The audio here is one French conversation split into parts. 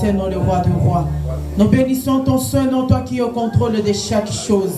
éternel, le roi de rois. Nous bénissons ton Saint-Nom, toi qui es au contrôle de chaque chose.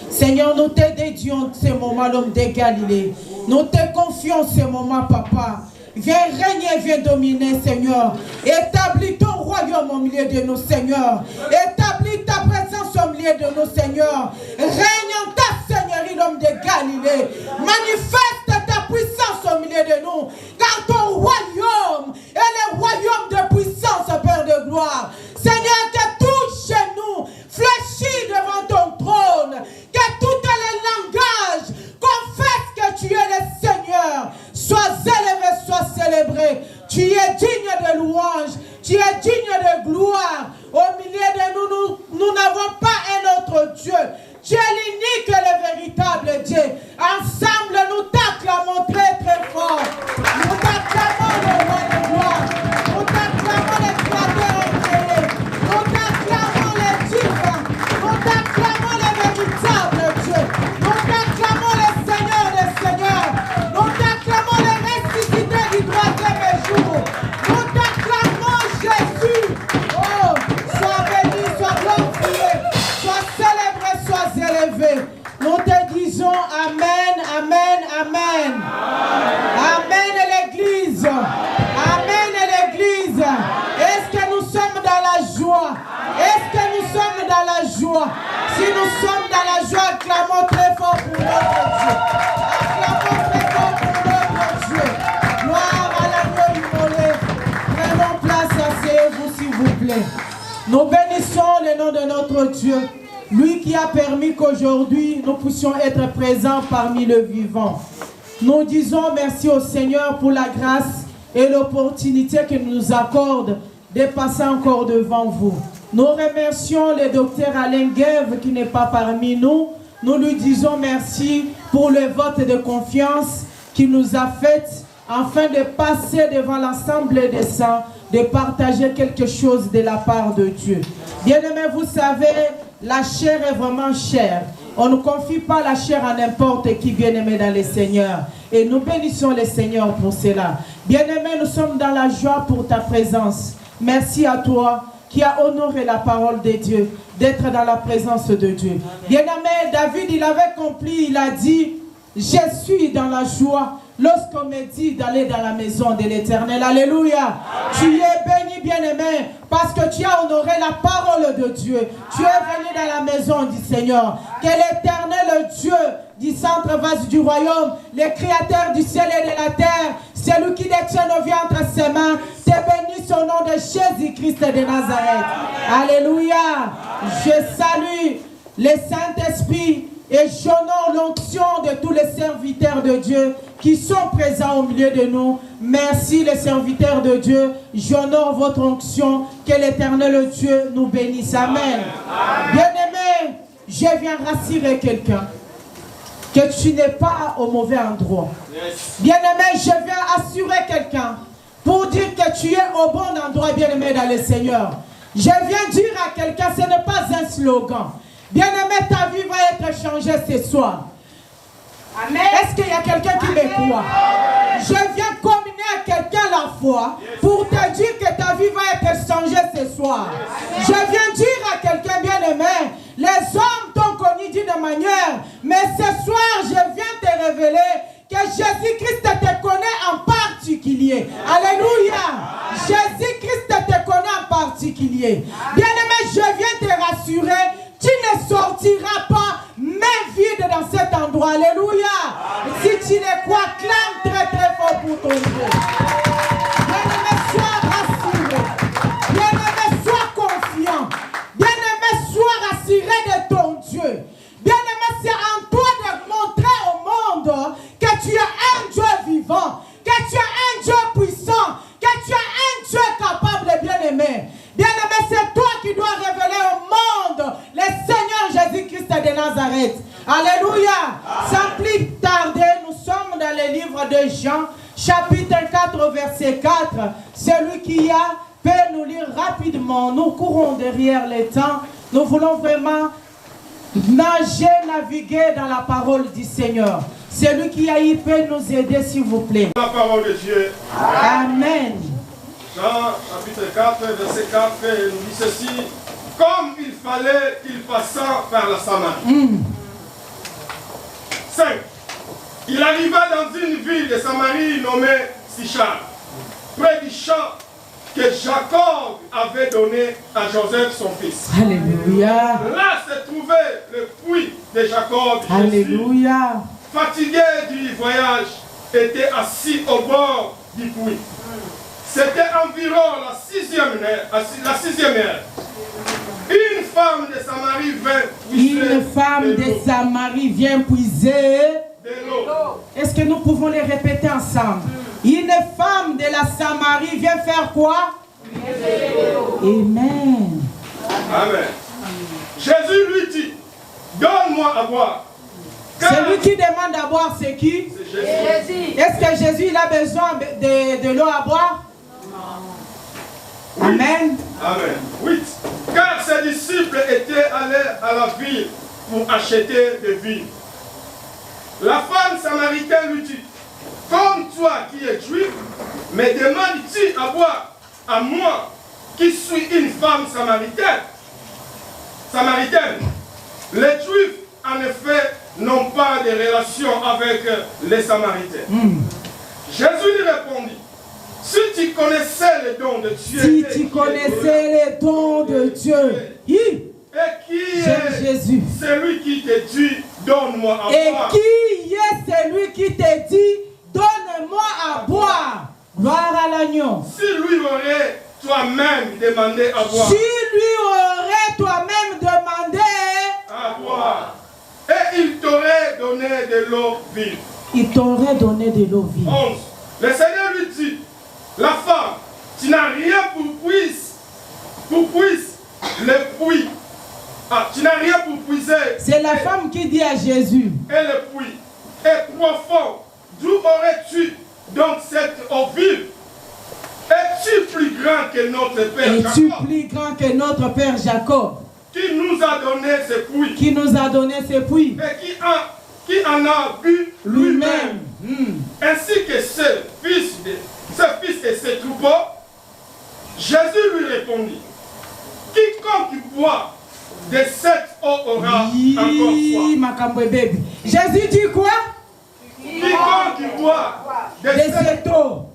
Seigneur, nous te dédions ce moment, l'homme de Galilée. Nous te confions ce moment, papa. Viens régner, viens dominer, Seigneur. Établis ton royaume au milieu de nous, Seigneur. Établis ta présence au milieu de nous, Seigneur. Règne en ta Seigneurie, l'homme de Galilée. Manifeste ta puissance au milieu de nous. Car ton royaume est le royaume de puissance, Père de gloire. Seigneur, que tout chez nous fléchit devant ton trône. Que tous les langages confessent que tu es le Seigneur. Sois élevé, sois célébré. Tu es digne de louange. Tu es digne de gloire. Au milieu de nous, nous n'avons pas un autre Dieu. Tu es l'unique et le véritable Dieu. Ensemble, nous t'acclamons très très fort. Nous t'acclamons le roi de gloire. Nous t'acclamons les créateurs incréés. Nous t'acclamons les divins. Nous t'acclamons les véritables dieux. Nous t'acclamons les seigneurs des seigneurs. Nous t'acclamons les ressuscités du troisième jour. Nous t'acclamons Jésus. Oh, sois béni, sois glorifié, sois célébré, sois élevé. Nous te disons Amen, Amen, Amen. Amen l'Église. Amen l'Église. Est-ce que nous sommes dans la joie? Est-ce que nous sommes dans la joie? Si nous sommes dans la joie, acclamons très fort pour notre Dieu. Acclamons très fort pour notre Dieu. Gloire à l'agneau immolé. Prenons place, asseyez-vous s'il vous plaît. Nous bénissons le nom de notre Dieu. Lui qui a permis qu'aujourd'hui nous puissions être présents parmi les vivants. Nous disons merci au Seigneur pour la grâce et l'opportunité qu'il nous accorde de passer encore devant vous. Nous remercions le docteur Alain Guève qui n'est pas parmi nous. Nous lui disons merci pour le vote de confiance qu'il nous a fait afin de passer devant l'ensemble des saints, de partager quelque chose de la part de Dieu. Bien-aimés, vous savez, la chair est vraiment chère. On ne confie pas la chair à n'importe qui, bien-aimé dans le Seigneur. Et nous bénissons le Seigneur pour cela. Bien-aimés, nous sommes dans la joie pour ta présence. Merci à toi qui a honoré la parole de Dieu, d'être dans la présence de Dieu. Bien-aimé, David, il avait compris, il a dit, je suis dans la joie lorsqu'on me dit d'aller dans la maison de l'Éternel. Alléluia. Tu es béni, bien-aimé, parce que tu as honoré la parole de Dieu. Tu es venu dans la maison du Seigneur. Que l'Éternel Dieu du centre vaste du royaume, le créateur du ciel et de la terre, celui qui détient nos vies entre ses mains, te bénisse au nom de Jésus-Christ de Nazareth. Alléluia. Je salue le Saint-Esprit et j'honore l'onction de tous les serviteurs de Dieu qui sont présents au milieu de nous. Merci les serviteurs de Dieu. J'honore votre onction. Que l'Éternel Dieu nous bénisse. Amen. Bien-aimé, je viens rassurer quelqu'un que tu n'es pas au mauvais endroit. Bien-aimé, je viens assurer quelqu'un pour dire que tu es au bon endroit, bien-aimé dans le Seigneur. Je viens dire à quelqu'un, ce n'est pas un slogan. Bien-aimé, ta vie va être changée ce soir. Amen. Est-ce qu'il y a quelqu'un qui me croit? Je viens communier à quelqu'un la foi pour te dire que ta vie va être changée ce soir. Je viens dire à quelqu'un bien-aimé, les hommes t'ont connu d'une manière, mais ce soir, je viens te révéler que Jésus-Christ te connaît en particulier. Alléluia. Jésus-Christ te connaît en particulier. Bien-aimé, je viens te rassurer, tu ne sortiras pas main vide dans cet endroit. Alléluia. Si tu le crois, clame très très fort pour ton Dieu. Bien-aimé, sois rassuré. Bien-aimé, sois confiant. Bien-aimé, sois rassuré de ton Dieu. Bien-aimé, c'est en toi de montrer au monde que tu es un Dieu vivant, que tu es un Dieu puissant, que tu es un Dieu capable, bien-aimé. Bien-aimé, c'est toi qui dois révéler au monde le Seigneur Jésus-Christ de Nazareth. Alléluia. Sans plus tarder, nous sommes dans le livre de Jean, chapitre 4, verset 4. Celui qui a peut nous lire rapidement. Nous courons derrière le temps. Nous voulons vraiment nager, naviguer dans la parole du Seigneur. Celui qui a eu peut nous aider, s'il vous plaît. La parole de Dieu. Amen. Jean chapitre 4, verset 4, nous dit ceci. Comme il fallait qu'il passât par la Samarie. 5. Il arriva dans une ville de Samarie nommée Sichar, près du champ que Jacob avait donné à Joseph son fils. Alléluia. Là se trouvait le puits de Jacob. Alléluia. Jésus, fatigué du voyage, était assis au bord du puits. C'était environ la sixième heure. Une femme de Samarie vint puiser. Une femme de Samarie vient puiser de l'eau. Est-ce que nous pouvons les répéter ensemble? Une femme de la Samarie vient faire quoi? Amen. Amen. Jésus lui dit, donne-moi à boire. Celui qui demande à boire, c'est qui? C'est Jésus. Est-ce que Jésus il a besoin de l'eau à boire? Oui. Amen. Amen. 8. Car ses disciples étaient allés à la ville pour acheter des vivres. La femme samaritaine lui dit, comme toi qui es juif, me demandes-tu à boire à moi qui suis une femme samaritaine? Les juifs, en effet, n'ont pas de relation avec les samaritains. Jésus lui répondit, si tu connaissais les dons de Dieu, si tu connaissais les dons de Dieu, et qui est Jésus, celui qui te dit, donne-moi à boire. Et qui est celui qui te dit, donne-moi à boire? Gloire à l'agneau. Si lui aurait toi-même demandé à boire. Si lui aurait toi-même demandé à boire. Et il t'aurait donné de l'eau vive. Il t'aurait donné de l'eau vive. 11. Le Seigneur lui dit, la femme, tu n'as rien pour puiser le puits. Ah, tu n'as rien pour puiser. C'est la femme qui dit à Jésus. Et le puits est profond. D'où aurais-tu donc cette eau vive? Es-tu plus grand que notre Père Jacob? Es-tu plus grand que notre Père Jacob? Qui nous a donné ce puits? Qui nous a donné ce puits? Et qui en a bu lui-même? Ainsi que ce fils et ses troupeaux. Jésus lui répondit, quiconque boit de cette eau aura encore soif. Jésus dit quoi? Quiconque boit de cette eau.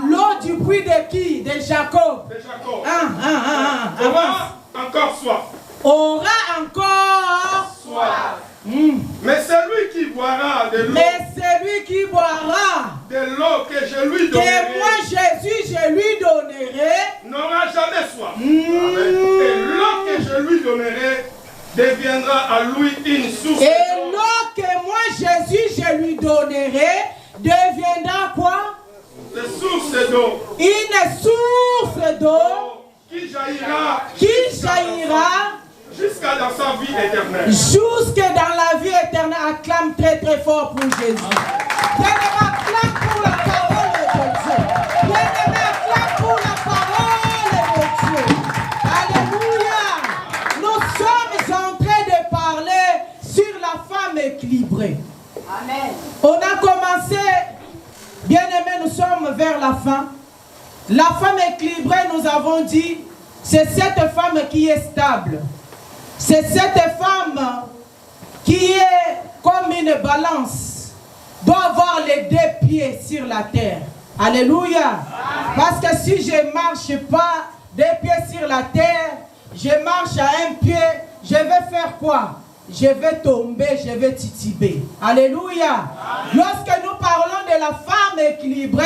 L'eau du puits de qui? De Jacob. De Jacob. Aura encore soif. Aura encore soif. Mais celui qui boira de l'eau. Mais celui qui boira de l'eau que je lui donnerai. Que moi Jésus je lui donnerai. N'aura jamais soif. Et l'eau que je lui donnerai deviendra à lui une source. Et l'eau que moi Jésus je lui donnerai deviendra quoi? Une source d'eau. Une source d'eau qui jaillira jusqu'à dans sa vie éternelle. Jusque dans la vie éternelle. Acclame très très fort pour Jésus. Bien-aimé, acclame pour la parole de Dieu. Bien-aimé, acclame pour la parole de Dieu. Alléluia. Nous sommes en train de parler sur la femme équilibrée. Amen. On a commencé, bien-aimé, nous sommes vers la fin. La femme équilibrée, nous avons dit, c'est cette femme qui est stable. C'est cette femme qui est comme une balance, doit avoir les deux pieds sur la terre. Alléluia. Parce que si je ne marche pas deux pieds sur la terre, je marche à un pied, je vais faire quoi? Je vais tomber, je vais tituber. Alléluia. Lorsque nous parlons de la femme équilibrée,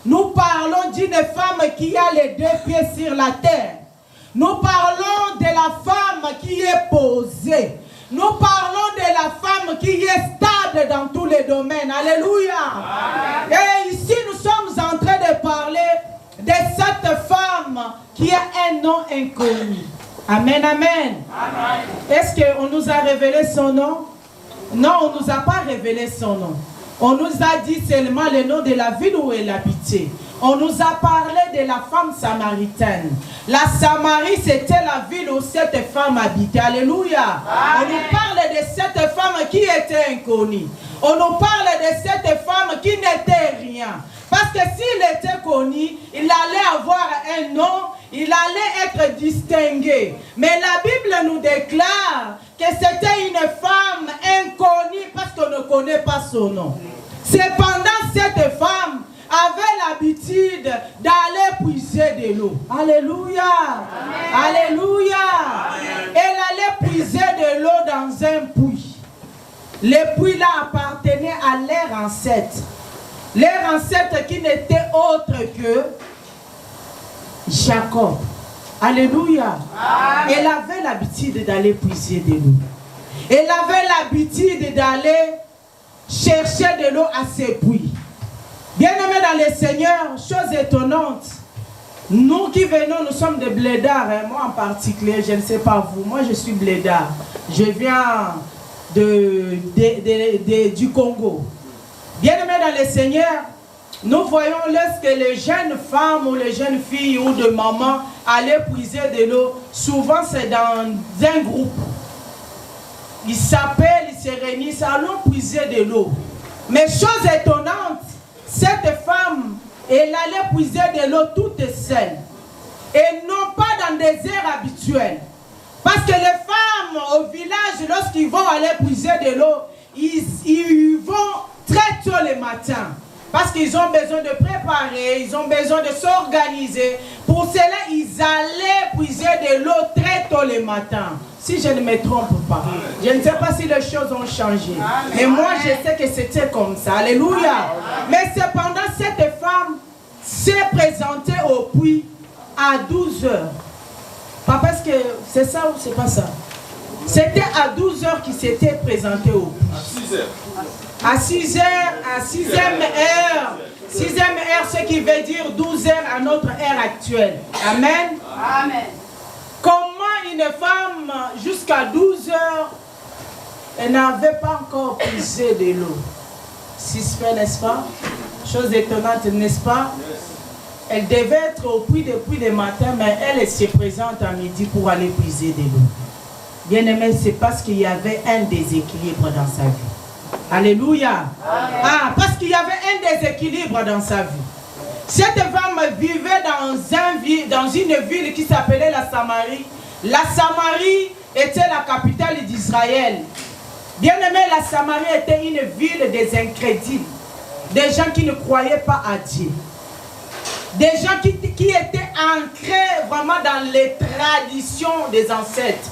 nous parlons d'une femme qui a les deux pieds sur la terre. Nous parlons de la femme qui est posée. Nous parlons de la femme qui est stable dans tous les domaines. Alléluia. Amen. Et ici, nous sommes en train de parler de cette femme qui a un nom inconnu. Amen, amen. Est-ce qu'on nous a révélé son nom? Non, on ne nous a pas révélé son nom. On nous a dit seulement le nom de la ville où elle habitait. On nous a parlé de la femme samaritaine. La Samarie, c'était la ville où cette femme habitait. Alléluia. Amen. On nous parle de cette femme qui était inconnue. On nous parle de cette femme qui n'était rien. Parce que s'il était connu, il allait avoir un nom, il allait être distingué. Mais la Bible nous déclare que c'était une femme inconnue parce qu'on ne connaît pas son nom. Cependant, cette femme avait l'habitude d'aller puiser de l'eau. Alléluia. Amen. Alléluia. Amen. Elle allait puiser de l'eau dans un puits. Le puits là appartenait à leur ancêtre. Leur ancêtre qui n'était autre que Jacob. Alléluia. Amen. Elle avait l'habitude d'aller puiser de l'eau. Elle avait l'habitude d'aller chercher de l'eau à ses puits. Bien-aimés dans le Seigneur, chose étonnante, nous qui venons, nous sommes des blédards, hein, moi en particulier, je ne sais pas vous, moi je suis blédard, je viens du Congo. Bien-aimés dans le Seigneur, nous voyons lorsque les jeunes femmes ou les jeunes filles ou de mamans allaient puiser de l'eau, souvent c'est dans un groupe. Ils s'appellent, ils se réunissent, allons puiser de l'eau. Mais chose étonnante, cette femme, elle allait puiser de l'eau toute seule. Et non pas dans des aires habituelles. Parce que les femmes au village, lorsqu'ils vont aller puiser de l'eau, ils vont très tôt le matin. Parce qu'ils ont besoin de préparer, ils ont besoin de s'organiser. Pour cela, ils allaient puiser de l'eau très tôt le matin. Si je ne me trompe pas. Je ne sais pas si les choses ont changé. Mais moi, je sais que c'était comme ça. Alléluia. Mais cependant, cette femme s'est présentée au puits à 12 heures. Pas parce que c'est ça ou c'est pas ça. C'était à 12 heures qu'il s'était présenté au puits. À 6 heures. À 6e heure. 6e heure, ce qui veut dire 12 heures à notre heure actuelle. Amen. Amen. Comment une femme, jusqu'à 12 heures, elle n'avait pas encore puisé de l'eau? Suspect, n'est-ce pas? Chose étonnante, n'est-ce pas? Elle devait être au puits depuis le matin, mais elle se présente à midi pour aller puiser de l'eau. Bien aimé, c'est parce qu'il y avait un déséquilibre dans sa vie. Alléluia. Ah, parce qu'il y avait un déséquilibre dans sa vie. Cette femme vivait dans une ville qui s'appelait la Samarie. La Samarie était la capitale d'Israël. Bien aimé, la Samarie était une ville des incrédules. Des gens qui ne croyaient pas à Dieu. Des gens qui étaient ancrés vraiment dans les traditions des ancêtres.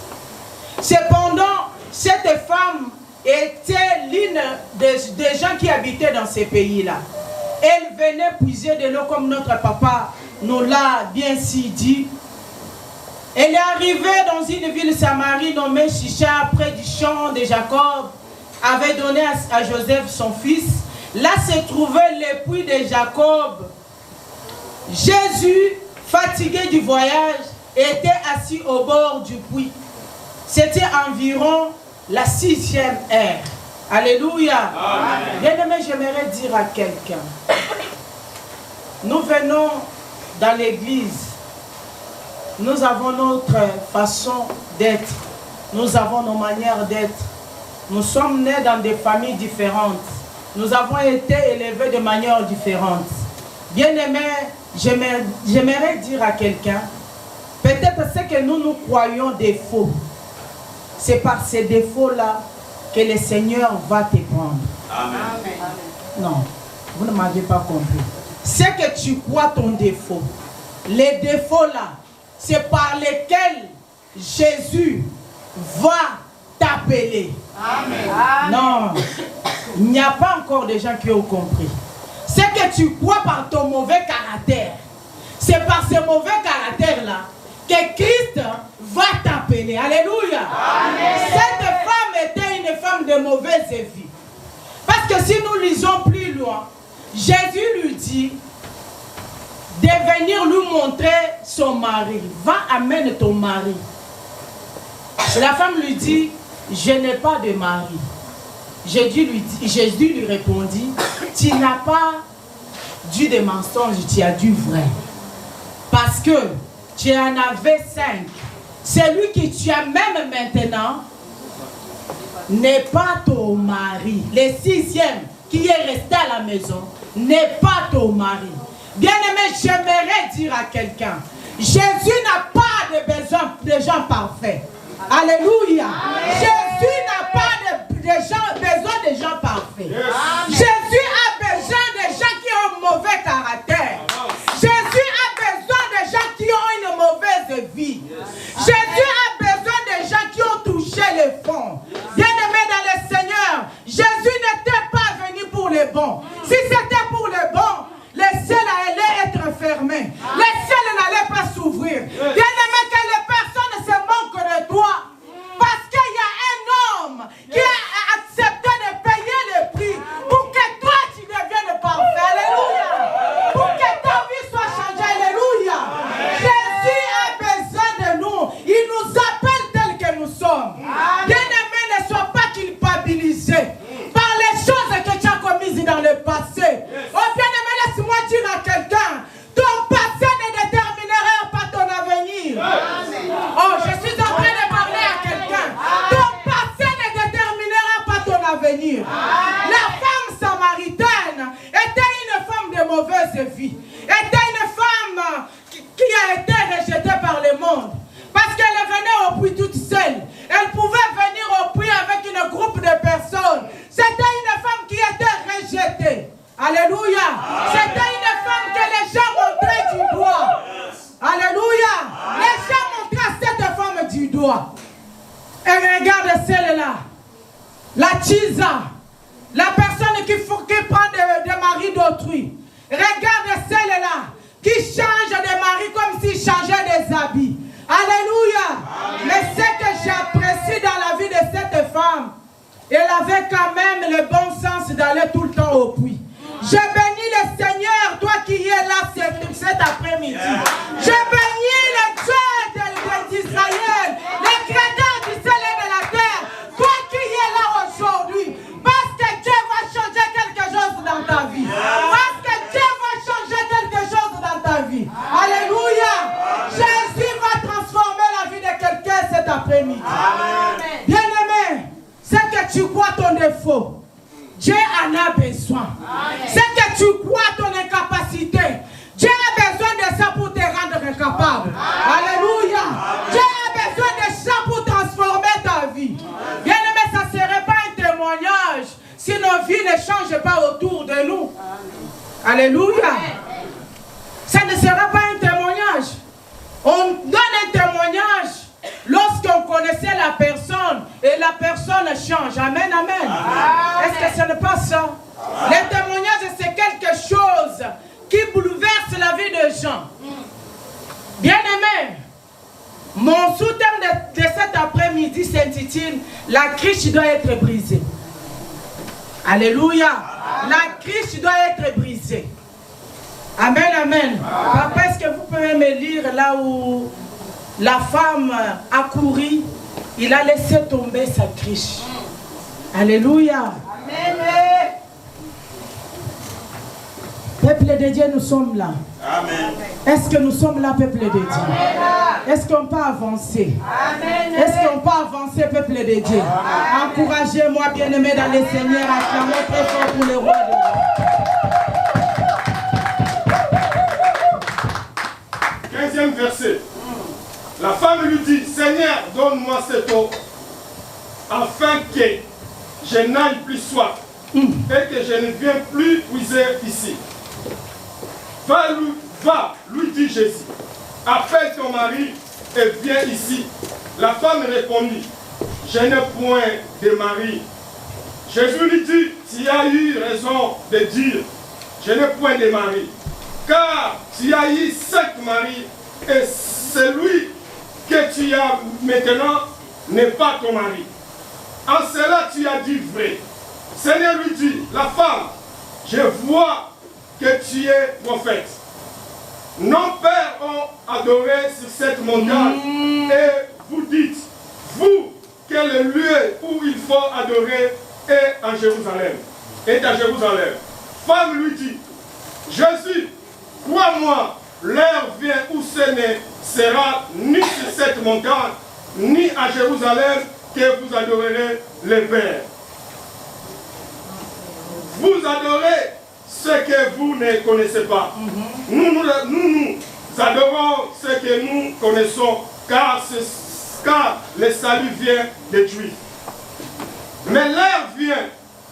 Cependant, cette femme était l'une des gens qui habitaient dans ces pays-là. Elle venait puiser de l'eau comme notre papa nous l'a bien si dit. Elle est arrivée dans une ville Samarie nommée Chicha, près du champ de Jacob, avait donné à Joseph son fils. Là se trouvait le puits de Jacob. Jésus, fatigué du voyage, était assis au bord du puits. C'était environ la 6e heure. Alléluia. Bien-aimé, j'aimerais dire à quelqu'un, nous venons dans l'église, nous avons notre façon d'être, nous avons nos manières d'être, nous sommes nés dans des familles différentes, nous avons été élevés de manière différente. Bien-aimé, j'aimerais dire à quelqu'un, peut-être ce que nous croyons des faux, c'est par ces défauts-là que le Seigneur va te prendre. Amen. Non, vous ne m'avez pas compris. C'est que tu crois ton défaut. Les défauts-là, c'est par lesquels Jésus va t'appeler. Amen. Non, il n'y a pas encore de gens qui ont compris. C'est que tu crois par ton mauvais caractère. C'est par ce mauvais caractère-là que Christ va t'appeler. Alléluia. Amen. Cette femme était une femme de mauvaise vie. Parce que si nous lisons plus loin, Jésus lui dit de venir lui montrer son mari. Va, amène ton mari. La femme lui dit, je n'ai pas de mari. Jésus lui répondit, tu n'as pas dit des mensonges, tu as dit vrai. Parce que tu en avais 5. Celui que tu as même maintenant n'est pas ton mari. Le 6e qui est resté à la maison n'est pas ton mari. Bien-aimé, j'aimerais dire à quelqu'un, Jésus n'a pas de gens parfaits. Alléluia. Jésus n'a pas besoin de gens parfaits. Jésus a besoin de gens qui ont un mauvais caractère. Jésus a besoin de gens qui ont une mauvaise vie. Jésus a besoin de gens qui ont touché le fond. Bien-aimé dans le Seigneur, Jésus n'était pas venu pour les bons. Si c'était pour les bons, les ciels allaient être fermés. Les ciels n'allaient pas s'ouvrir. Bien-aimé, que les personnes se moquent de toi. Parce qu'il y a un homme qui a accepté de payer le prix pour que toi tu deviennes parfait. Alléluia. Pour que ta vie soit changée. Alléluia. Jésus a besoin de nous. Il nous appelle tels que nous sommes. Bien-aimé, ne sois pas culpabilisé par les choses que tu as commises dans le passé. Oh bien-aimé, laisse-moi dire à quelqu'un, ton passé ne déterminera pas ton avenir. Oh, je suis en train de parler à quelqu'un. Ton passé ne déterminera pas ton avenir. La femme samaritaine était une femme de mauvaise vie. Était une femme qui a été rejetée par le monde. Parce qu'elle venait au puits toute seule. Elle pouvait venir au puits avec un groupe de personnes. C'était une femme qui était rejetée. Alléluia. C'était une femme que les gens montraient du doigt. Alléluia. Les gens montraient cette femme du doigt. Et regarde celle-là. La Tisa. La personne qui prend des maris d'autrui. Regarde celle-là. Qui change de mari comme s'il changeait des habits. Alléluia. Mais ce que j'apprécie dans la vie de cette femme, elle avait quand même le bon sens d'aller tout le temps au puits. Je bénis le Seigneur, toi qui es là cet après-midi. Je bénis le Dieu d'Israël, le Créateur du ciel et de la terre, toi qui es là aujourd'hui. Parce que Dieu va changer quelque chose dans ta vie. Parce que Dieu va changer quelque chose dans ta vie. Alléluia. Jésus va transformer la vie de quelqu'un cet après-midi. Bien-aimé, c'est que tu crois ton défaut. Dieu en a besoin. C'est que tu crois ton incapacité. Dieu a besoin de ça pour te rendre incapable. Alléluia. Dieu a besoin de ça pour transformer ta vie. Bien-aimé, ça ne serait pas un témoignage si nos vies ne changent pas autour de nous. Alléluia. Ça ne sera pas un témoignage. On donne un témoignage lorsqu'on connaissait la personne et la personne change. Amen, amen. Est-ce que ce n'est pas ça? Le témoignage, c'est quelque chose qui bouleverse la vie des gens. Bien-aimé, mon sous-thème de cet après-midi s'intitule « La cruche doit être brisée ». Alléluia. La cruche doit être brisée. Amen, amen. Papa, est-ce que vous pouvez me lire là où la femme a couru, il a laissé tomber sa cruche. Alléluia. Amen. Peuple de Dieu, nous sommes là. Amen. Est-ce que nous sommes là, peuple de Dieu? Est-ce qu'on peut avancer? Est-ce qu'on peut avancer, peuple de Dieu? Encouragez-moi, bien-aimé dans le Seigneur, à clamer très fort pour le roi de roi. 15e verset. La femme lui dit, Seigneur, donne-moi cette eau, afin que je n'aille plus soif, et que je ne vienne plus puiser ici. Va, lui dit Jésus, appelle ton mari et viens ici. La femme répondit, je n'ai point de mari. Jésus lui dit, tu as eu raison de dire, je n'ai point de mari, car tu as eu 5 maris, et celui que tu as maintenant n'est pas ton mari. En cela tu as dit vrai. Seigneur lui dit, la femme, je vois que tu es prophète. Nos pères ont adoré sur cette montagne, et vous dites, vous, que le lieu où il faut adorer est en Jérusalem. Est à Jérusalem. Femme lui dit, Jésus, crois-moi, l'heure vient où ce ne sera ni sur cette montagne, ni à Jérusalem que vous adorerez le Père. Vous adorez ce que vous ne connaissez pas. Nous adorons ce que nous connaissons, car le salut vient de Dieu. Mais l'heure vient,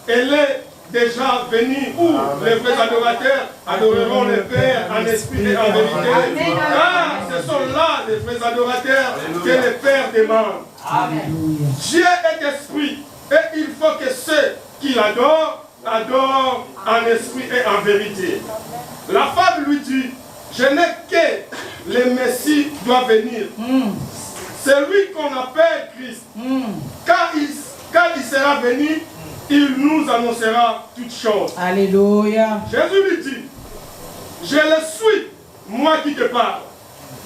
elle est déjà venue où les vrais adorateurs adoreront le Père en esprit et en vérité. Car ce sont là les vrais adorateurs que le Père demande. Amen. Dieu est esprit et il faut que ceux qui l'adorent adorent en esprit et en vérité. La femme lui dit, je n'ai que le Messie doit venir. C'est lui qu'on appelle Christ. Quand il sera venu, il nous annoncera toutes choses. Alléluia. Jésus lui dit, je le suis, moi qui te parle.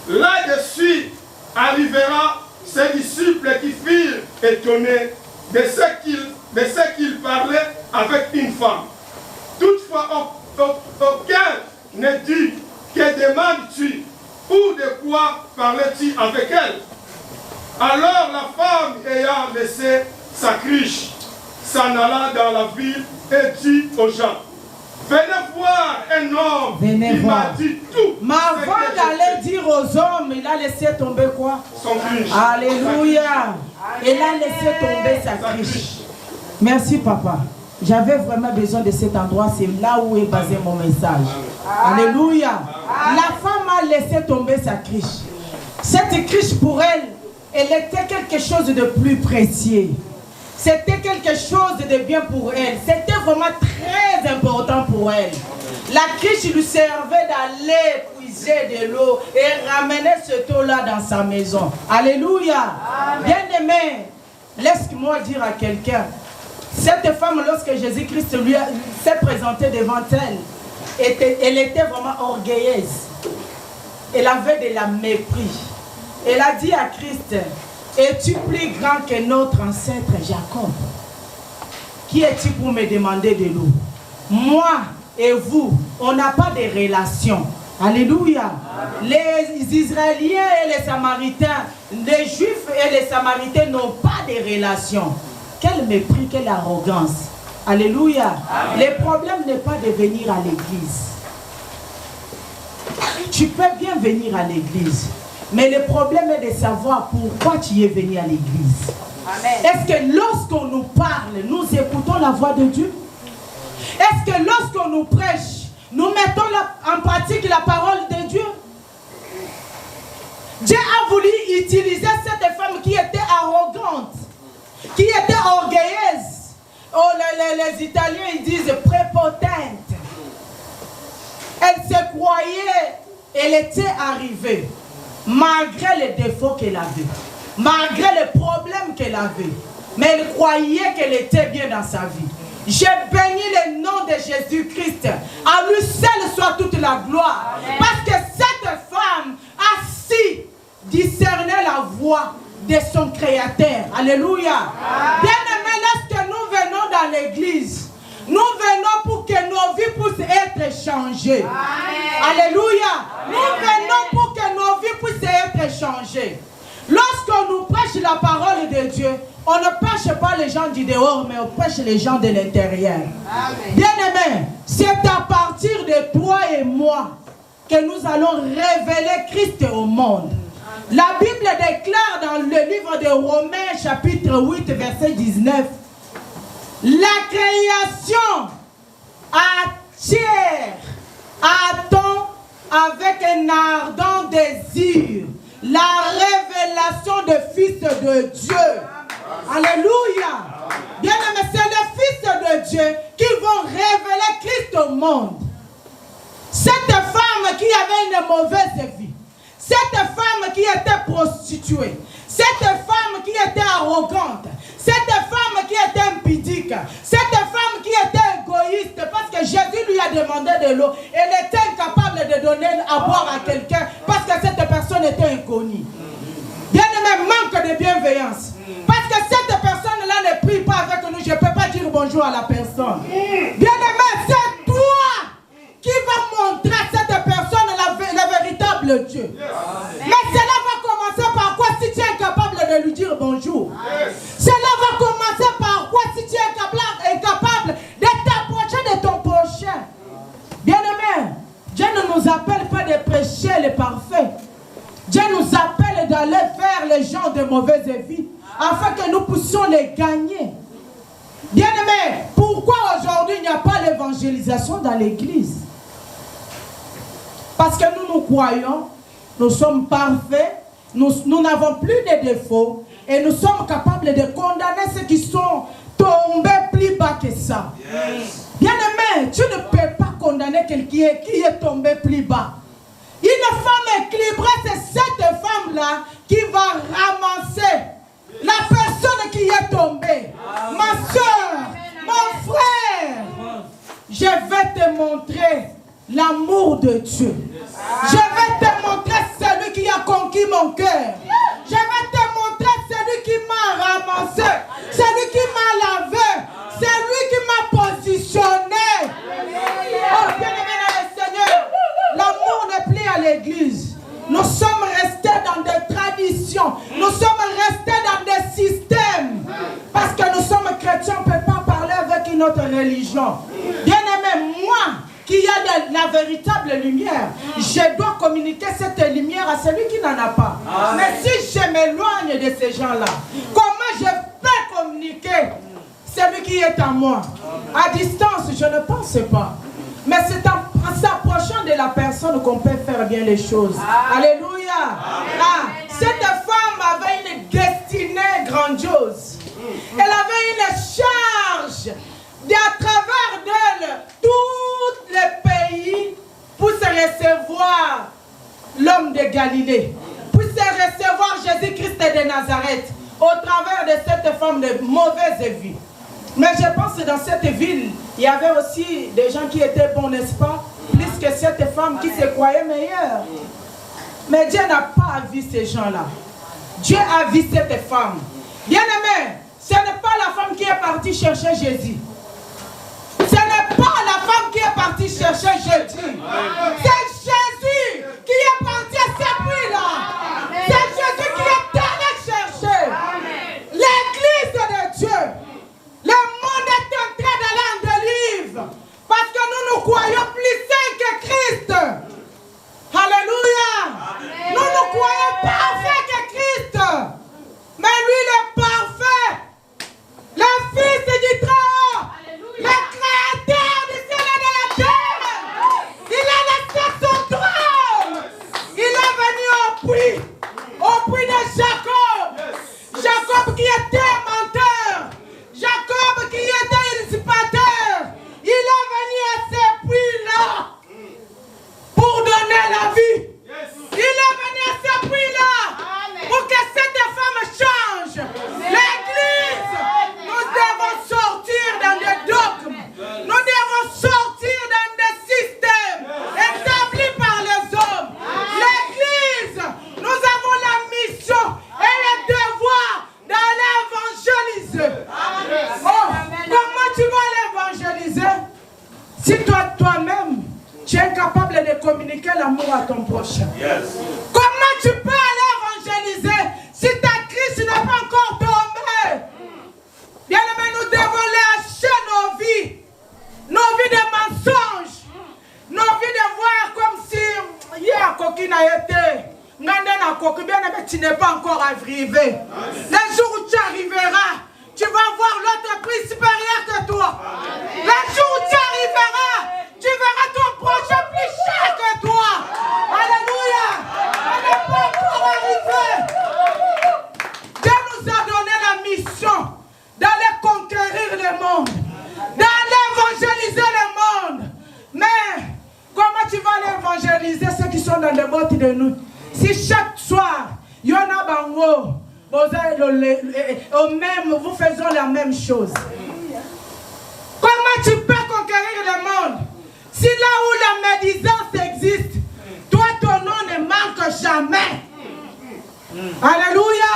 Là-dessus arrivera ses disciples qui firent étonnés de ce qu'il parlait avec une femme. Toutefois, aucun ne dit, que demandes-tu ou de quoi parlais-tu avec elle? Alors la femme ayant laissé sa cruche, s'en alla dans la ville et dit aux gens, venez voir un homme qui m'a dit tout. Mais avant d'aller dire aux hommes, il a laissé tomber quoi? Son cruche. Alléluia. Il a laissé tomber sa cruche. Merci papa. J'avais vraiment besoin de cet endroit. C'est là où est basé mon message. Alléluia. La femme a laissé tomber sa cruche. Cette cruche pour elle, elle était quelque chose de plus précieux. C'était quelque chose de bien pour elle. C'était vraiment très important pour elle. La cruche lui servait d'aller puiser de l'eau et ramener ce eau-là dans sa maison. Alléluia. Bien-aimé, laisse-moi dire à quelqu'un, cette femme, lorsque Jésus-Christ s'est présenté devant elle, elle était vraiment orgueilleuse. Elle avait de la mépris. Elle a dit à Christ, es-tu plus grand que notre ancêtre Jacob? Qui es-tu pour me demander de l'eau? Moi et vous, on n'a pas de relation. Alléluia. Les Israéliens et les Samaritains, les Juifs et les Samaritains n'ont pas de relation. Quel mépris, quelle arrogance. Alléluia. Le problème n'est pas de venir à l'église. Tu peux bien venir à l'église. Mais le problème est de savoir pourquoi tu es venu à l'église. Est-ce que lorsqu'on nous parle, nous écoutons la voix de Dieu? Est-ce que lorsqu'on nous prêche, nous mettons en pratique la parole de Dieu? Dieu a voulu utiliser cette femme qui était arrogante, qui était orgueilleuse. Oh, les Italiens ils disent prépotente. Elle se croyait, elle était arrivée. Malgré les défauts qu'elle avait, malgré les problèmes qu'elle avait, mais elle croyait qu'elle était bien dans sa vie. J'ai béni le nom de Jésus-Christ. À lui seul soit toute la gloire. Amen. Parce que cette femme a su discerner la voix de son Créateur. Alléluia. Bien-aimés, lorsque nous venons dans l'église, nous venons pour que nos vies puissent être changées. Amen. Alléluia. Amen. Nous venons pour que nos vies puissent être changées. Lorsqu'on nous prêche la parole de Dieu, on ne prêche pas les gens du dehors, mais on prêche les gens de l'intérieur. Bien-aimés, c'est à partir de toi et moi que nous allons révéler Christ au monde. La Bible déclare dans le livre de Romains, chapitre 8, verset 19, la création attend avec un ardent désir la révélation du Fils de Dieu. Alléluia. Bien-aimé, c'est le Fils de Dieu qui va révéler Christ au monde. Cette femme qui avait une mauvaise vie, cette femme qui était prostituée, cette femme qui était arrogante, cette femme qui était impudique, cette femme qui était égoïste, parce que Jésus lui a demandé de l'eau, elle était incapable de donner à boire à quelqu'un parce que cette personne était inconnue. Bien-aimé, manque de bienveillance. Parce que cette personne-là ne prie pas avec nous, je ne peux pas dire bonjour à la personne. Bien-aimé, c'est toi qui va montrer à cette personne le véritable Dieu. Mais cela va commencer par quoi si tu es incapable de lui dire bonjour? Cela va commencer par quoi si tu es incapable de t'approcher de ton prochain? nous appelle pas de prêcher les parfaits. Dieu nous appelle d'aller vers les gens de mauvaise vie afin que nous puissions les gagner. Bien-aimés, pourquoi aujourd'hui il n'y a pas l'évangélisation dans l'église? Parce que nous croyons, nous sommes parfaits, nous n'avons plus de défauts et nous sommes capables de condamner ceux qui sont tombés plus bas que ça. Yes. Bien-aimé, tu ne peux pas condamner quelqu'un qui est tombé plus bas. Une femme équilibrée, c'est cette femme-là qui va ramasser la personne qui est tombée. Amen. Ma soeur, mon frère, je vais te montrer l'amour de Dieu. Je vais te montrer celui qui a conquis mon cœur. Je vais te montrer celui qui m'a ramassé, celui qui m'a lavé, celui qui m'a positionné. Oh, bien-aimé dans le Seigneur, l'amour n'est plus à l'église. Nous sommes restés dans des traditions. Nous sommes restés dans des systèmes. Parce que nous sommes chrétiens, on ne peut pas parler avec une autre religion. Bien-aimé, moi, qui a la véritable lumière, je dois communiquer cette lumière à celui qui n'en a pas. Amen. Mais si je m'éloigne de ces gens-là, comment je peux communiquer celui qui est en moi? À distance, je ne pense pas. Mais c'est en s'approchant de la personne qu'on peut faire bien les choses. Amen. Alléluia. Ah, cette femme avait une destinée grandiose. Elle avait une charge à travers d'elle tous les pays pour se recevoir l'homme de Galilée, pour se recevoir Jésus-Christ de Nazareth au travers de cette femme de mauvaise vie. Mais je pense que dans cette ville, il y avait aussi des gens qui étaient bons, n'est-ce pas? Plus que cette femme qui se croyait meilleure. Mais Dieu n'a pas vu ces gens-là. Dieu a vu cette femme. Bien-aimé, ce n'est pas la femme qui est partie chercher Jésus. Ce n'est pas la femme qui est partie chercher Jésus. C'est Jésus qui est parti à ce puits-là. C'est Jésus qui est allé chercher. L'église de Dieu. Le monde est en train d'aller en délivre. Parce que nous croyons plus saints que Christ. Alléluia. Nous nous croyons parfaits que Christ. Mais lui, il est parfait. Le Fils du Très-Haut. Le Créateur du ciel et de la terre. Il a laissé son trône. Il est venu au puits de Jacob. Jacob qui était menteur. Jacob qui était usurpateur. Il est venu à ce puits-là pour donner la vie. Il est venu à ce puits-là pour que cette femme change. L'église, nous devons sortir dans des dogmes. Nous devons sortir dans des systèmes établis par les hommes. L'église, nous avons la mission et le devoir d'aller évangéliser. Oh, comment tu vas l'évangéliser si toi-même, tu es capable de communiquer l'amour à ton prochain? Yes. Comment tu peux aller évangéliser si ta crise n'est pas encore tombée? Bien aimé, nous devons lâcher nos vies de mensonges, nos vies de voir comme si hier coquine a été, bien aimé, tu n'es pas encore arrivé. Le jour où tu arriveras, tu vas voir l'autre prix supérieur que toi. Le jour où tu arriveras, tu verras ton prochain plus cher que toi. Alléluia. On n'est pas encore arrivé. Dieu nous a donné la mission d'aller conquérir le monde, d'aller évangéliser le monde. Mais comment tu vas aller évangéliser ceux qui sont dans les bottes de nous? Si chaque soir, il y en a bango, vous faisons la même chose. Comment tu peux conquérir le monde? Si là où la médisance existe, toi ton nom ne manque jamais. Alléluia.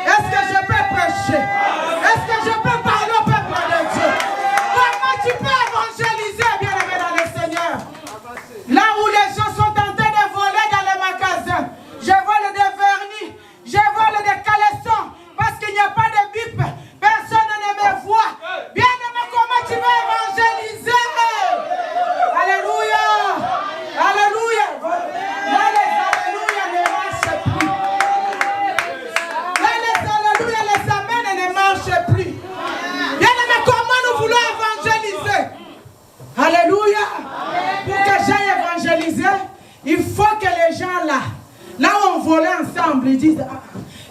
Est-ce que je peux prêcher? Est-ce que je peux parler au peuple de Dieu? Comment tu peux évangéliser, bien-aimé dans le Seigneur? Là où les gens sont en train de voler dans les magasins, je vole des vernis, je vole des caleçons, parce qu'il n'y a pas de bip, personne ne me voit. Bien-aimé, comment tu vas évangéliser? Alléluia. les gens là où on volait ensemble, ils disent, ah,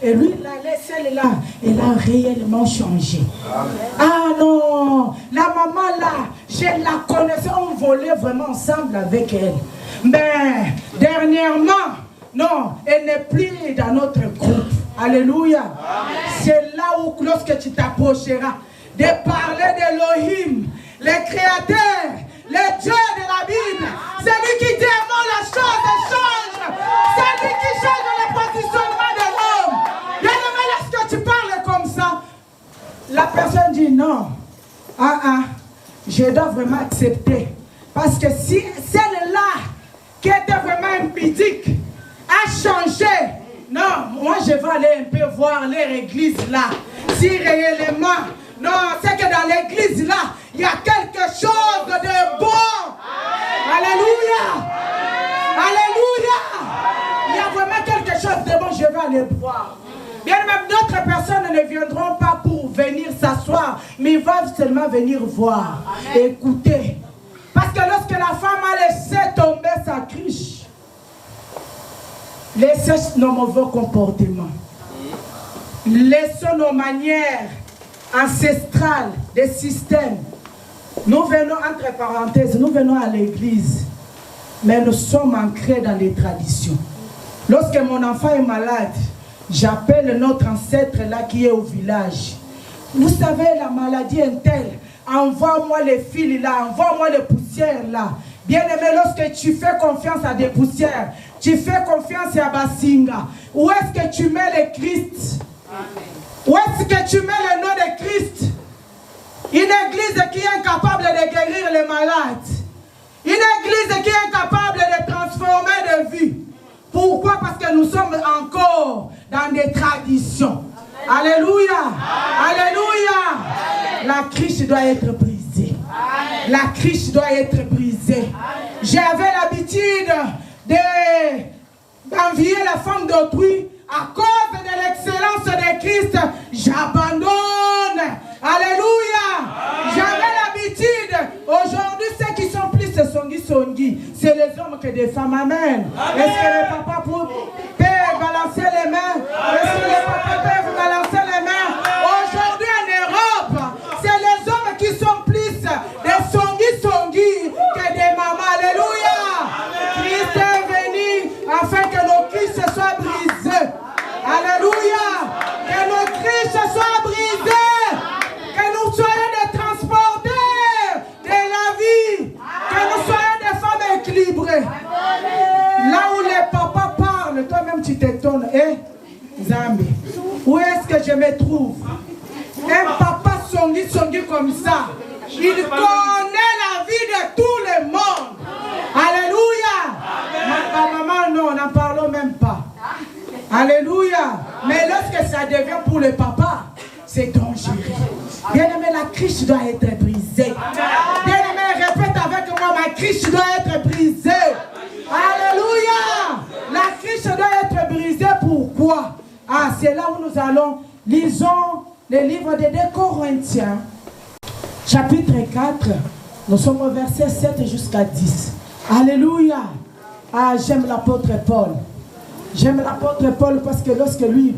et lui là, celle-là, elle a réellement changé. Ah non, la maman là, je la connaissais, on volait vraiment ensemble avec elle. Mais dernièrement, non, elle n'est plus dans notre groupe. Alléluia. C'est là où, lorsque tu t'approcheras, de parler d'Elohim, le créateur, le Dieu de la Bible, c'est lui qui démonte la chose change. C'est lui qui change le positionnement de l'homme. Bien aimé, lorsque tu parles comme ça, la personne dit non. Je dois vraiment accepter. Parce que si celle-là, qui était vraiment impudique, a changé, non, moi je vais aller un peu voir leur église là. Si réellement, non, c'est que dans l'église là, il y a quelque chose de bon. Alléluia. Alléluia. Il y a vraiment quelque chose de bon, je vais aller voir. Bien même d'autres personnes ne viendront pas pour venir s'asseoir, mais ils vont seulement venir voir, écouter. Parce que lorsque la femme a laissé tomber sa cruche, laissez nos mauvais comportements, laissons nos manières ancestrales, des systèmes. Nous venons, entre parenthèses, nous venons à l'église, mais nous sommes ancrés dans les traditions. Lorsque mon enfant est malade, j'appelle notre ancêtre là qui est au village. Vous savez, la maladie est telle, envoie-moi les fils là, envoie-moi les poussières là. Bien aimé, lorsque tu fais confiance à des poussières, tu fais confiance à Basinga. Où est-ce que tu mets le Christ? Où est-ce que tu mets le nom de Christ? Une église qui est incapable de guérir les malades. Une église qui est incapable de transformer de vie. Pourquoi? Parce que nous sommes encore dans des traditions. Alléluia. Alléluia. La cruche doit être brisée. La cruche doit être brisée. J'avais l'habitude d'envier la femme d'autrui. À cause de l'excellence de Christ, j'abandonne. Alléluia. J'avais l'habitude. Aujourd'hui, ceux qui sont plus songi, c'est les hommes que des femmes. Amen. Est-ce que les papas peuvent balancer les mains? Est-ce que les papas peuvent balancer les mains? Aujourd'hui en Europe, c'est les hommes qui sont plus des songi que des mamans. Alléluia. Christ est venu afin que nos Christ soient brisés. Alléluia. Que nos Christ soient brisés. Que nous soyons des transporteurs de la vie. Que nous soyons des femmes équilibrées. Là où les papas parlent, toi-même tu t'étonnes. Zambi, où est-ce que je me trouve? Un papa songi comme ça, il connaît la vie de tout le monde. Alléluia. Ma maman, non, n'en parlons même pas. Alléluia. Mais lorsque ça devient pour le papa, c'est dangereux. Bien aimé, la cruche doit être brisée. Bien aimé, répète avec moi, ma cruche doit être brisée. Alléluia. La cruche doit être brisée. Pourquoi? Ah, c'est là où nous allons. Lisons le livre de 2 Corinthiens, chapitre 4. Nous sommes au verset 7 jusqu'à 10. Alléluia. Ah, j'aime l'apôtre Paul. J'aime l'apôtre Paul parce que lorsque lui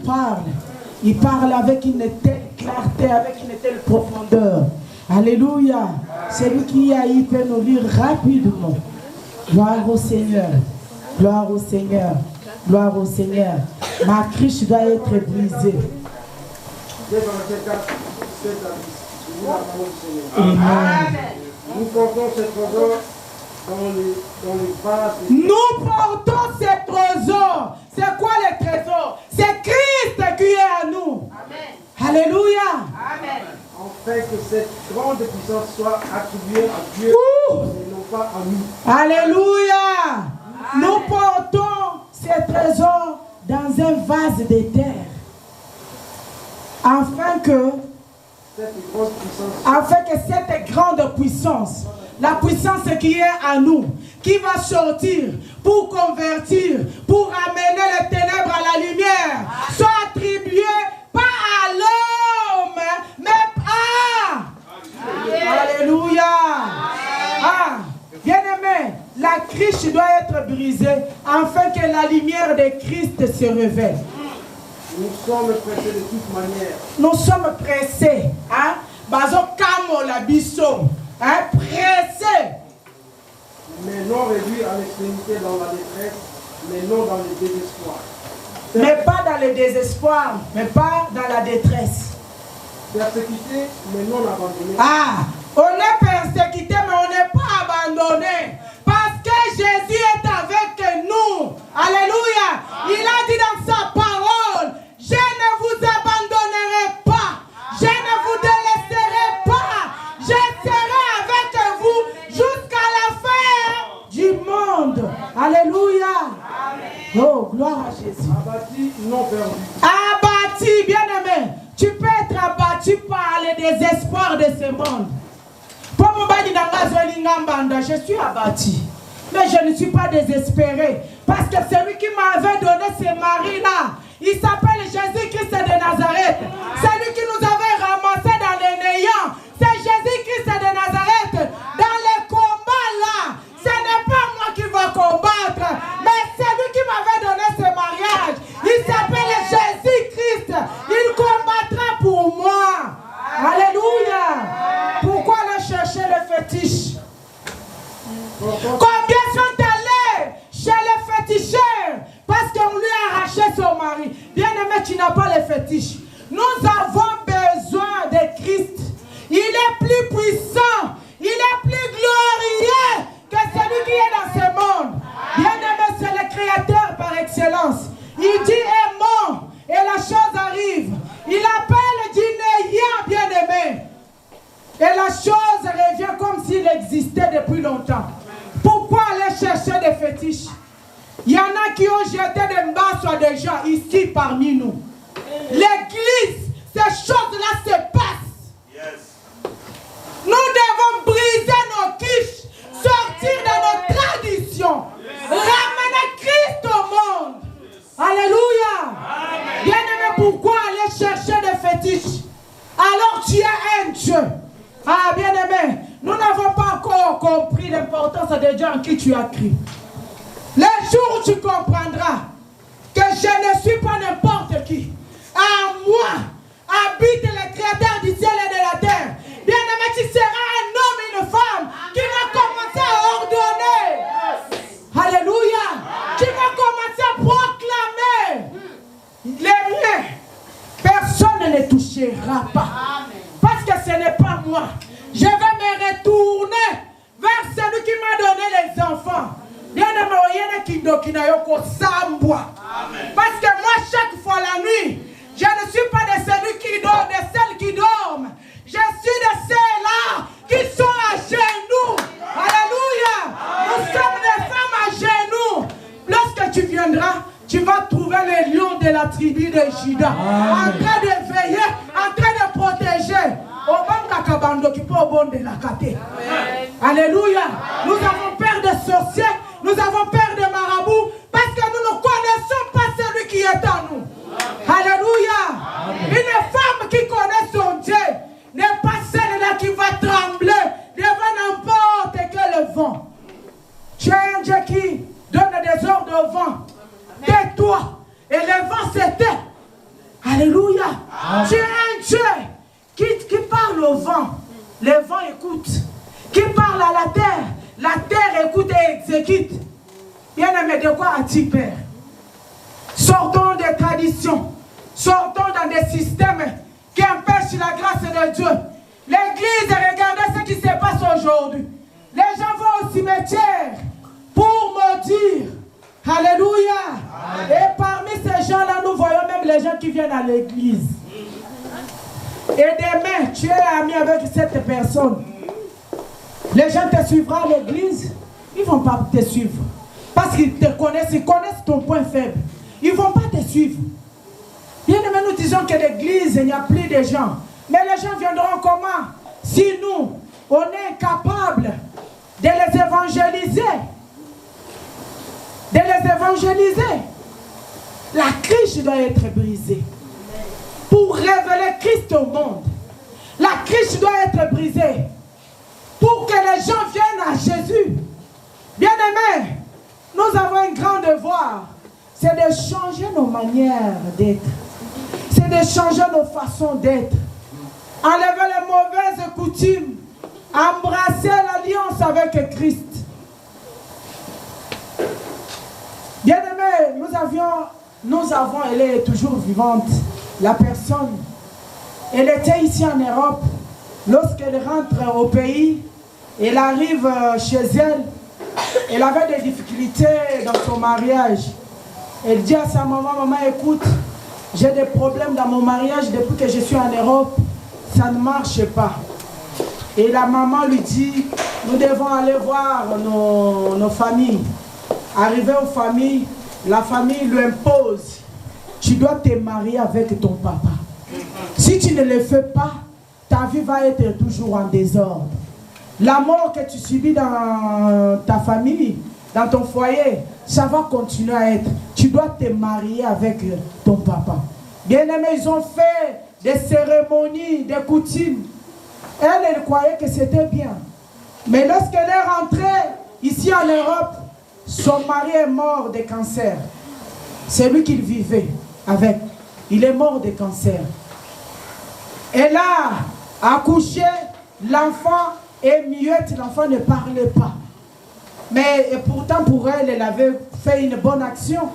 il parle avec une telle clarté, avec une telle profondeur. Alléluia. Celui qui a eu peut nous lire rapidement. Gloire au Seigneur. Gloire au Seigneur. Gloire au Seigneur. Ma cruche doit être brisée. Amen. Nous portons ce trésor dans les vases. Nous portons ces trésors. C'est quoi les trésors? C'est Christ qui est à nous. Amen. Alléluia. Amen. Afin que cette grande puissance soit attribuée à Dieu et non pas à nous. Alléluia. Amen. Nous portons ces trésors dans un vase de terre. Afin que cette grande puissance, la puissance qui est à nous, qui va sortir pour convertir, pour amener les ténèbres à la lumière, soit attribuée pas à l'homme, mais à... Alléluia. Ah, bien aimé, la criche doit être brisée afin que la lumière de Christ se révèle. Nous sommes pressés de toute manière. Nous sommes pressés. Hein? Bazo kamo la biso. Hein? Pressés. Mais non réduits à l'extrémité dans la détresse, mais non dans le désespoir. Mais pas dans le désespoir, mais pas dans la détresse. Persécutés, mais non abandonnés. Ah, on est persécuté, mais on n'est pas abandonné. Parce que Jésus est avec nous. Alléluia. Il a dit dans sa parole, je ne vous abandonnerai pas. Je ne vous délaisserai pas. Je serai avec vous jusqu'à la fin du monde. Alléluia. Oh, gloire à Jésus. Abattu, non perdu. Abattu, bien-aimé. Tu peux être abattu par le désespoir de ce monde. Je suis abattu. Mais je ne suis pas désespéré. Parce que celui qui m'avait donné ce mari-là, il s'appelle Jésus-Christ de Nazareth. Celui qui nous avait ramassés dans les néants, c'est Jésus-Christ de Nazareth. Dans les combats là, ce n'est pas moi qui va combattre, mais celui qui m'avait donné ce mariage, il s'appelle Jésus-Christ. Il combattra pour moi. Alléluia. Pourquoi aller chercher le fétiche? Combien sont allés chez le féticheur parce qu'on lui a arraché son mari? Bien-aimé, tu n'as pas le fétiche. Nous avons besoin de Christ. Il est plus puissant, il est plus glorieux que celui qui est dans ce monde. Bien-aimé, c'est le Créateur par excellence. Il dit aimons et la chose arrive. Il appelle du néant, bien-aimé. Et la chose revient comme s'il existait depuis longtemps. Pourquoi aller chercher des fétiches? Il y en a qui ont jeté des mbasses à des gens ici parmi nous. L'église, ces choses-là se passent. Yes. Nous devons briser nos quiches, sortir de nos traditions, ramener Christ au monde. Alléluia. Bien-aimé, pourquoi aller chercher des fétiches? Alors tu es un Dieu. Ah, bien-aimé, nous n'avons pas encore compris l'importance de Dieu en qui tu as cru. Le jour où tu comprendras que je ne suis pas n'importe qui. En moi habite le Créateur du ciel et de la terre. Bien-aimé, tu seras un homme et une femme qui va commencer à ordonner. Alléluia. Qui va commencer à proclamer. Les miens, personne ne touchera pas. Parce que ce n'est pas moi. Je vais me retourner vers celui qui m'a donné les enfants. Bien-aimé, parce que moi, chaque fois la nuit, je ne suis pas de celui qui dort, de celles qui dorment. Je suis de celles-là qui sont à genoux. Alléluia. Nous sommes des femmes à genoux. Lorsque tu viendras, tu vas trouver les lions de la tribu de Juda en train de veiller, en train de protéger. Alléluia. Nous avons peur de sorciers, nous avons peur de marabouts, parce que nous ne connaissons pas celui qui est en nous. Alléluia. Une femme qui connaît son Dieu n'est pas celle-là qui va trembler devant n'importe quel vent. Tu es un Dieu qui donne des ordres au vent. Tais-toi. Et le vent se tait. Alléluia. Tu es un Dieu qui parle au vent. Le vent écoute. Qui parle à la terre écoute et exécute. Bien-aimé, de quoi as-tu peur? Sortons des traditions. Sortons dans des systèmes qui empêchent la grâce de Dieu. L'église, regardez ce qui se passe aujourd'hui. Les gens vont au cimetière pour maudire. Alléluia. Et parmi ces gens-là, nous voyons même les gens qui viennent à l'église. Et demain, tu es ami avec cette personne. Les gens te suivront à l'église. Ils ne vont pas te suivre. Parce qu'ils te connaissent, ils connaissent ton point faible. Ils ne vont pas te suivre. Bien aimé, nous disons que l'église, il n'y a plus de gens. Mais les gens viendront comment? Si nous, on est incapable de les évangéliser. De les évangéliser. La criche doit être brisée. Pour révéler Christ au monde. La criche doit être brisée. Pour que les gens viennent à Jésus. Bien-aimés, devoir, c'est de changer nos manières d'être. C'est de changer nos façons d'être. Enlever les mauvaises coutumes. Embrasser l'alliance avec Christ. Bien-aimés, nous avons, elle est toujours vivante, la personne. Elle était ici en Europe. Lorsqu'elle rentre au pays, elle arrive chez elle. Elle avait des difficultés dans son mariage. Elle dit à sa maman, maman, écoute, j'ai des problèmes dans mon mariage depuis que je suis en Europe. Ça ne marche pas. Et la maman lui dit, nous devons aller voir nos familles. Arrivé aux familles, la famille lui impose, tu dois te marier avec ton papa. Si tu ne le fais pas, ta vie va être toujours en désordre. La mort que tu subis dans ta famille, dans ton foyer, ça va continuer à être. Tu dois te marier avec ton papa. Bien aimé, ils ont fait des cérémonies, des coutumes. Elle croyait que c'était bien. Mais lorsqu'elle est rentrée ici en Europe, son mari est mort de cancer. C'est lui qu'il vivait avec. Il est mort de cancer. Elle a accouché, l'enfant est muette, l'enfant ne parlait pas. Mais pourtant pour elle, elle avait fait une bonne action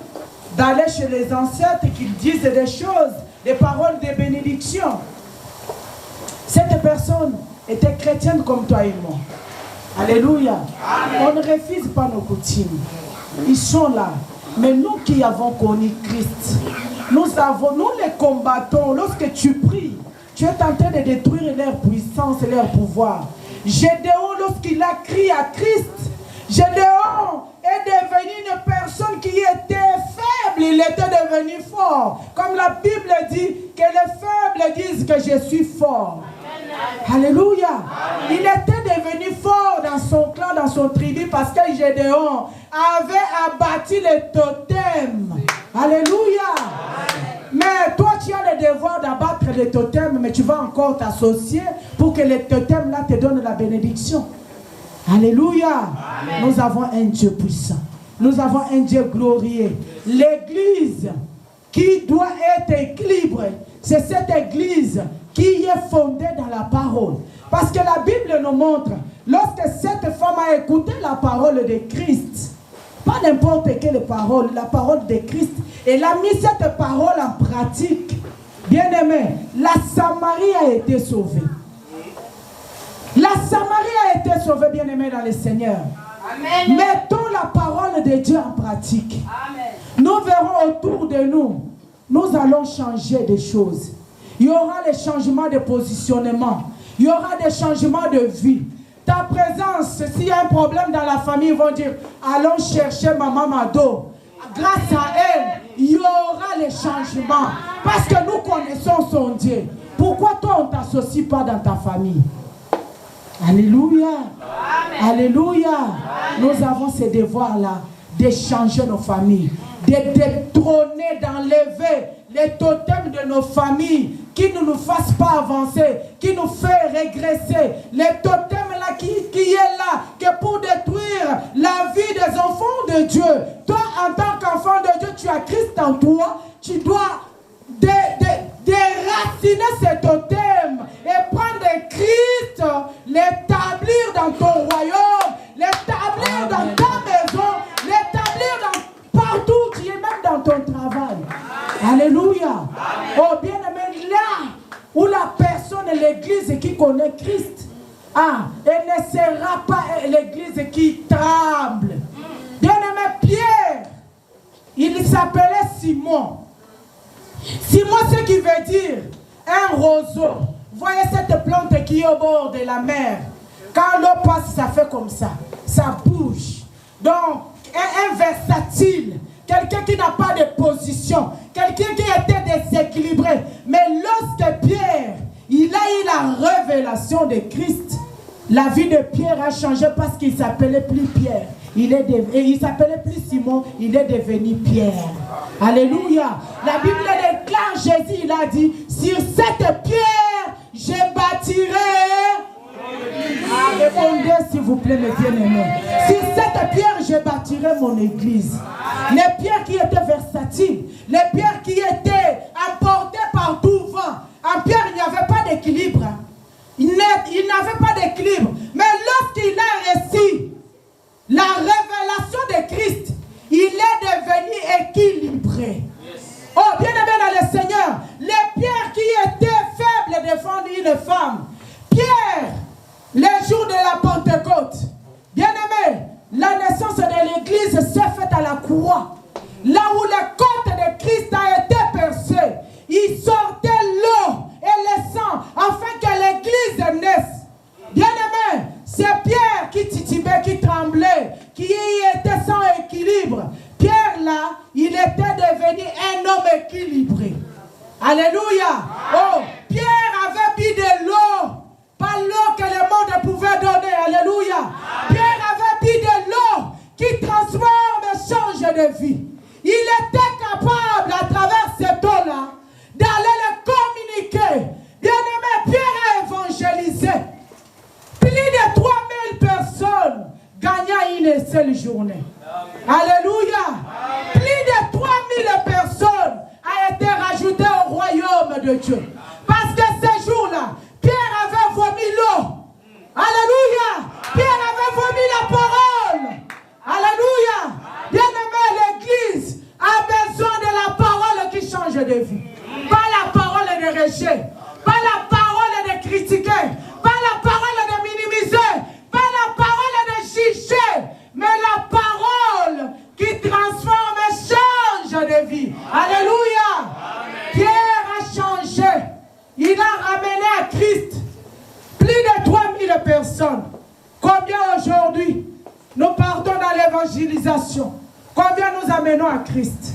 d'aller chez les ancêtres qui disent des choses, des paroles de bénédiction. Cette personne était chrétienne comme toi et moi. Alléluia. Amen. On ne refuse pas nos coutumes. Ils sont là. Mais nous qui avons connu Christ, nous les combattons. Lorsque tu pries, tu es en train de détruire leur puissance et leur pouvoir. Gédéon, lorsqu'il a crié à Christ, Gédéon est devenu une personne qui était faible, il était devenu fort. Comme la Bible dit, que les faibles disent que je suis fort. Alléluia. Amen. Il était devenu fort dans son clan, dans son tribu, parce que Gédéon avait abattu les totems. Alléluia. Amen. Mais toi, tu as le devoir d'abattre les totems, mais tu vas encore t'associer pour que les totems là te donnent la bénédiction. Alléluia. Amen. Nous avons un Dieu puissant. Nous avons un Dieu glorieux. L'église qui doit être équilibrée, c'est cette église qui est fondée dans la parole. Parce que la Bible nous montre, lorsque cette femme a écouté la parole de Christ, pas n'importe quelle parole, la parole de Christ, elle a mis cette parole en pratique. Bien-aimé, la Samarie a été sauvée. La Samarie a été sauvée, bien-aimé dans le Seigneur. Amen. Mettons la parole de Dieu en pratique. Amen. Nous verrons autour de nous, nous allons changer des choses. Il y aura les changements de positionnement. Il y aura des changements de vie. Ta présence, s'il y a un problème dans la famille, ils vont dire, allons chercher maman Mado. Grâce à elle, il y aura les changements. Parce que nous connaissons son Dieu. Pourquoi toi, on ne t'associe pas dans ta famille? Alléluia. Amen. Alléluia. Amen. Nous avons ce devoir-là de changer nos familles, de détrôner, d'enlever les totems de nos familles qui ne nous fassent pas avancer, qui nous fait régresser. Les totems là qui est là, que pour détruire la vie des enfants de Dieu. Toi, en tant qu'enfant de Dieu, tu as Christ en toi, tu dois déraciner ces totems et prendre Christ, l'établir dans ton royaume, l'établir dans ta maison, l'établir partout où tu es, même dans ton travail. Alléluia. Amen. Oh bien-aimé, là où la personne, l'église qui connaît Christ, elle ne sera pas l'église qui tremble. Bien-aimé, Pierre, il s'appelait Simon. Simon, ce qui veut dire un roseau. Voyez cette plante qui est au bord de la mer. Quand l'eau passe, ça fait comme ça. Ça bouge. Donc, un versatile. Quelqu'un qui n'a pas de position. Quelqu'un qui était déséquilibré. Mais lorsque Pierre, il a eu la révélation de Christ, la vie de Pierre a changé parce qu'il ne s'appelait plus Pierre. Il ne s'appelait plus Simon, il est devenu Pierre. Alléluia. La Bible déclare, Jésus, il a dit, sur cette pierre, je bâtirai Répondez s'il vous plaît, mes bien-aimés. Sur cette pierre, je bâtirai mon église. Les pierres qui étaient versatiles, les pierres qui étaient emportées par tout vent. En pierre, il n'y avait pas d'équilibre. Il n'avait pas d'équilibre. Mais lorsqu'il a reçu la révélation de Christ, il est devenu équilibré. Oh, bien-aimé dans le Seigneur, les pierres qui étaient faibles défendent une femme. Pierre, les jours de la Pentecôte, bien-aimé, la naissance de l'église s'est faite à la croix. Là où la côte de Christ a été percée, il sortait l'eau et le sang afin que l'église naisse. Bien-aimé, c'est Pierre qui titubait, qui tremblait, qui était sans équilibre. Pierre là, il était devenu un homme équilibré. Alléluia. Oh, Pierre avait bu de l'eau, pas l'eau que le monde pouvait donner. Alléluia. Pierre avait bu de l'eau qui transforme et change de vie. Il était capable à travers cette eau-là d'aller le communiquer. Bien-aimé, Pierre a évangélisé. Plus de 3000 personnes gagnaient une seule journée. Alléluia. Plus de 3000 personnes ont été rajoutées au royaume de Dieu. Parce que ce jour-là, Pierre avait vomi l'eau. Alléluia. Pierre avait vomi la parole. Alléluia. Bien-aimé, l'église a besoin de la parole qui change de vie. Pas la parole de rejet. Pas la parole de critiquer. Pas la parole de minimiser. Pas la parole de juger. Mais la parole qui transforme et change de vie. Alléluia. Amen. Pierre a changé. Il a ramené à Christ plus de 3000 personnes. Combien aujourd'hui nous partons dans l'évangélisation? Combien nous amenons à Christ?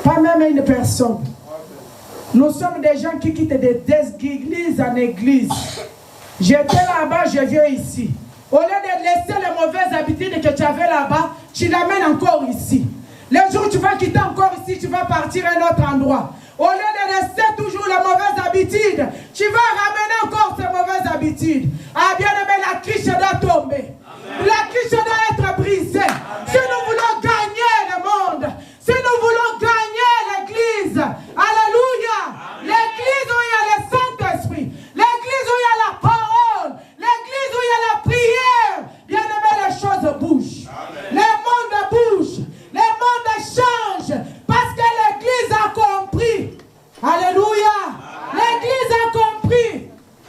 Pas même une personne. Nous sommes des gens qui quittent d'église en église. J'étais là-bas, je viens ici. Au lieu de laisser les mauvaises habitudes que tu avais là-bas, tu l'amènes encore ici. Le jour où tu vas quitter encore ici, tu vas partir à un autre endroit. Au lieu de rester toujours les mauvaises habitudes, tu vas ramener encore ces mauvaises habitudes. Ah bien aimé, la cruche doit tomber. Amen. La cruche doit être brisée. Amen. Si nous voulons gagner le monde, si nous voulons gagner l'église, alléluia. L'église où il y a le Saint-Esprit, l'église où il y a la parole, l'église où il y a la prière, bien aimé, les choses bougent. Amen. Le monde bouge, le monde change, parce que l'église a compris. Alléluia. L'église a compris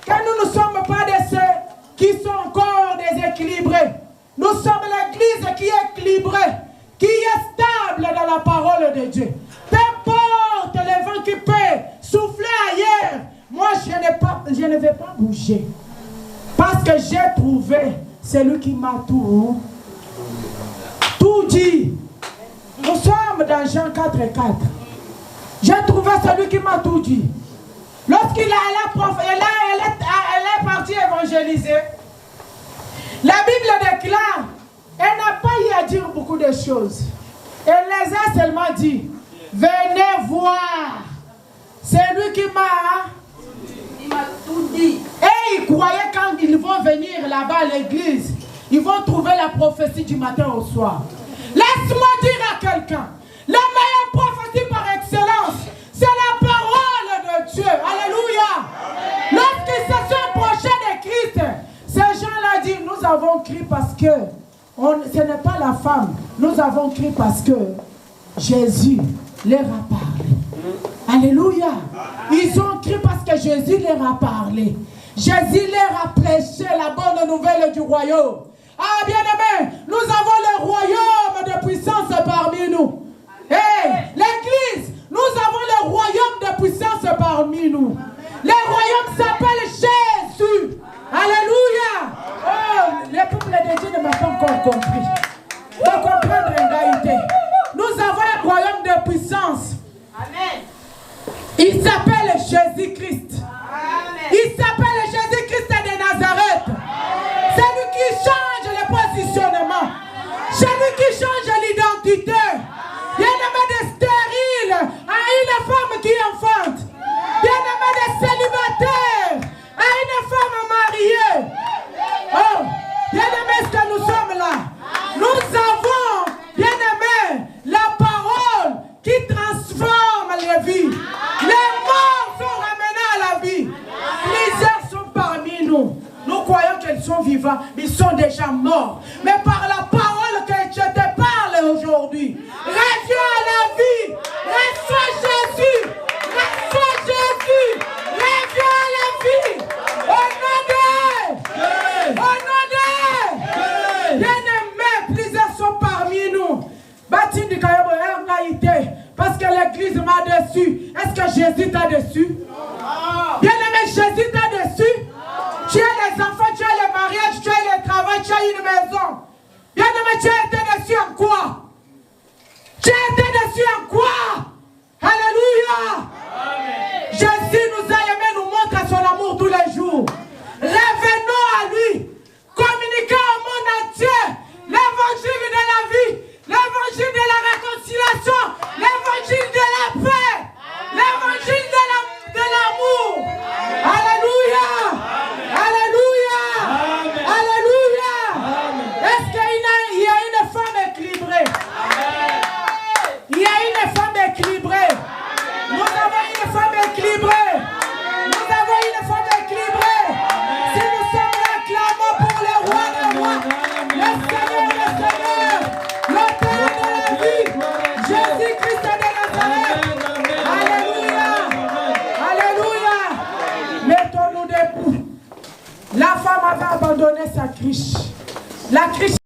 que nous ne sommes pas de ceux qui sont encore déséquilibrés. Nous sommes l'église qui est équilibrée, qui est stable dans la parole de Dieu. Peu importe le vent qui peut souffler ailleurs, moi je ne vais pas bouger. Parce que j'ai trouvé celui qui m'a tout dit. Nous sommes dans Jean 4:4. J'ai trouvé celui qui m'a tout dit. Lorsqu'il elle est partie évangéliser, la Bible déclare, elle n'a pas eu à dire beaucoup de choses. Elle les a seulement dit, venez voir. C'est lui qui m'a tout dit. Et ils croyaient quand ils vont venir là-bas à l'église, ils vont trouver la prophétie du matin au soir. Laisse-moi dire à quelqu'un, la meilleure prophétie par excellence, c'est la parole de Dieu. Alléluia. Lorsqu'ils se sont approchés de Christ, ces gens-là disent, nous avons crié parce que, ce n'est pas la femme, nous avons crié parce que Jésus leur a parlé. Alléluia. Ils ont crié parce que Jésus leur a parlé. Jésus leur a prêché la bonne nouvelle du royaume. Ah, bien-aimés, nous avons le royaume de puissance parmi nous. Hey, l'église, nous avons le royaume de puissance parmi nous. Le royaume s'appelle Jésus. Alléluia. Oh, le peuple de Dieu ne m'a pas encore compris. Pour comprendre en réalité, nous avons un royaume de puissance. Amen. Il s'appelle Jésus-Christ. Il s'appelle Jésus-Christ de Nazareth. C'est lui qui change le positionnement. C'est lui qui change l'identité. Bien-aimé de stérile à une femme qui enfante. Bien-aimé de célibataire à une femme l'église m'a déçu. Est-ce que Jésus t'a déçu? Bien-aimé, Jésus t'a déçu? Tu as les enfants, tu as le mariage, tu as le travail, tu as une maison. Bien-aimé, tu as été déçu en quoi? Tu as été déçu en quoi? Alléluia! Jésus nous a aimés, nous montre son amour tous les jours. Revenons à lui. Communiquons au monde entier l'évangile de la vie, l'évangile de la réconciliation, l'évangile de la paix, l'évangile de l'amour. Alléluia! Alléluia! Alléluia! Est-ce qu'il y a une femme équilibrée? Il y a une femme équilibrée. Nous avons une femme équilibrée. Nous avons une femme équilibrée. Si nous sommes là, clamons pour le roi des rois, le Seigneur, l'auteur de la vie, Jésus-Christ de Nazareth. Alléluia. Alléluia. Mettons-nous debout. La femme avait abandonné sa criche. La criche